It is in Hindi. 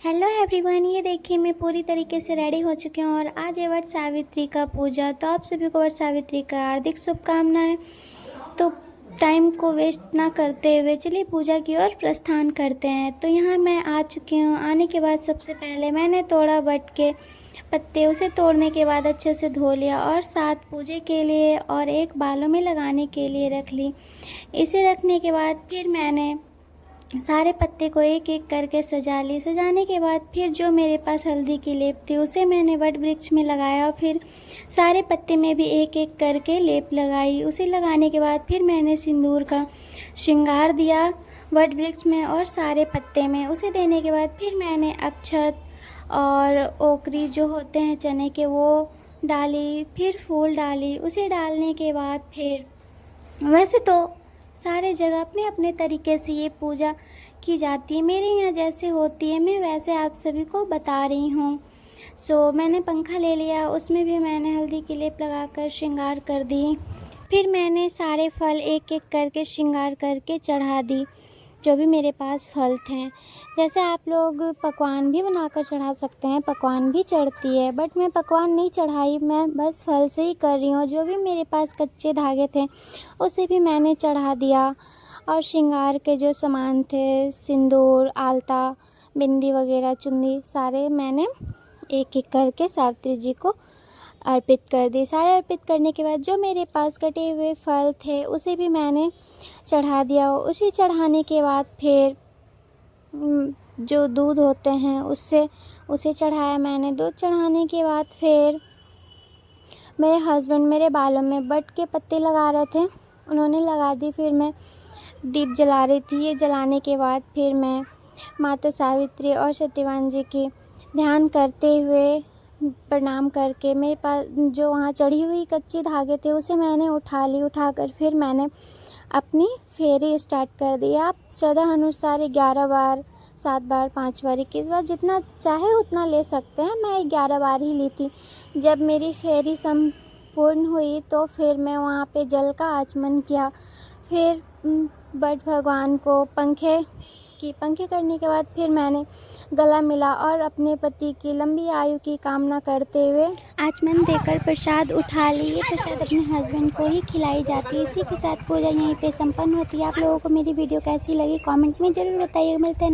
हेलो एवरीवन, ये देखिए मैं पूरी तरीके से रेडी हो चुकी हूँ और आज है वट सावित्री का पूजा। तो आप सभी को वट सावित्री का हार्दिक शुभकामनाएं। तो टाइम को वेस्ट ना करते हुए चलिए पूजा की ओर प्रस्थान करते हैं। तो यहाँ मैं आ चुकी हूँ। आने के बाद सबसे पहले मैंने तोड़ा वट के पत्ते। उसे तोड़ने के बाद अच्छे से धो लिया और 7 पूजे के लिए और एक बालों में लगाने के लिए रख ली। इसे रखने के बाद फिर मैंने सारे पत्ते को एक एक करके सजा ली। सजाने के बाद फिर जो मेरे पास हल्दी की लेप थी उसे मैंने वट वृक्ष में लगाया और फिर सारे पत्ते में भी एक एक करके लेप लगाई। उसे लगाने के बाद फिर मैंने सिंदूर का श्रृंगार दिया वट वृक्ष में और सारे पत्ते में। उसे देने के बाद फिर मैंने अक्षत और ओकरी जो होते हैं चने के वो डाली, फिर फूल डाली। उसे डालने के बाद फिर वैसे तो सारे जगह अपने अपने तरीके से ये पूजा की जाती है। मेरे यहाँ जैसे होती है मैं वैसे आप सभी को बता रही हूँ। मैंने पंखा ले लिया, उसमें भी मैंने हल्दी की लेप लगाकर श्रृंगार कर दी। फिर मैंने सारे फल एक एक करके श्रृंगार करके चढ़ा दी, जो भी मेरे पास फल थे। जैसे आप लोग पकवान भी बनाकर चढ़ा सकते हैं, पकवान भी चढ़ती है, बट मैं पकवान नहीं चढ़ाई, मैं बस फल से ही कर रही हूँ। जो भी मेरे पास कच्चे धागे थे उसे भी मैंने चढ़ा दिया और श्रृंगार के जो सामान थे सिंदूर, आलता, बिंदी वगैरह, चुन्नी, सारे मैंने एक एक करके सावित्री जी को अर्पित कर दी। सारे अर्पित करने के बाद जो मेरे पास कटे हुए फल थे उसे भी मैंने चढ़ा दिया। उसे चढ़ाने के बाद फिर जो दूध होते हैं उसे चढ़ाया मैंने। दूध चढ़ाने के बाद फिर मेरे हस्बैंड मेरे बालों में वट के पत्ते लगा रहे थे, उन्होंने लगा दी। फिर मैं दीप जला रही थी। ये जलाने के बाद फिर मैं माता सावित्री और सत्यवान जी की ध्यान करते हुए प्रणाम करके मेरे पास जो वहाँ चढ़ी हुई कच्ची धागे थे उसे मैंने उठा ली। उठाकर फिर मैंने अपनी फेरी स्टार्ट कर दी। आप श्रद्धा अनुसार 11 बार, 7 बार, 5 बार, 21 बार जितना चाहे उतना ले सकते हैं। मैं 11 बार ही ली थी। जब मेरी फेरी संपूर्ण हुई तो फिर मैं वहाँ पे जल का आचमन किया। फिर वट भगवान को पंखे करने के बाद फिर मैंने गला मिला और अपने पति की लंबी आयु की कामना करते हुए आचमन देकर प्रसाद उठा ली। ये प्रसाद अपने हस्बैंड को ही खिलाई जाती है। इसी के साथ पूजा यहीं पे संपन्न होती है। आप लोगों को मेरी वीडियो कैसी लगी कमेंट में ज़रूर बताइए। मिलते हैं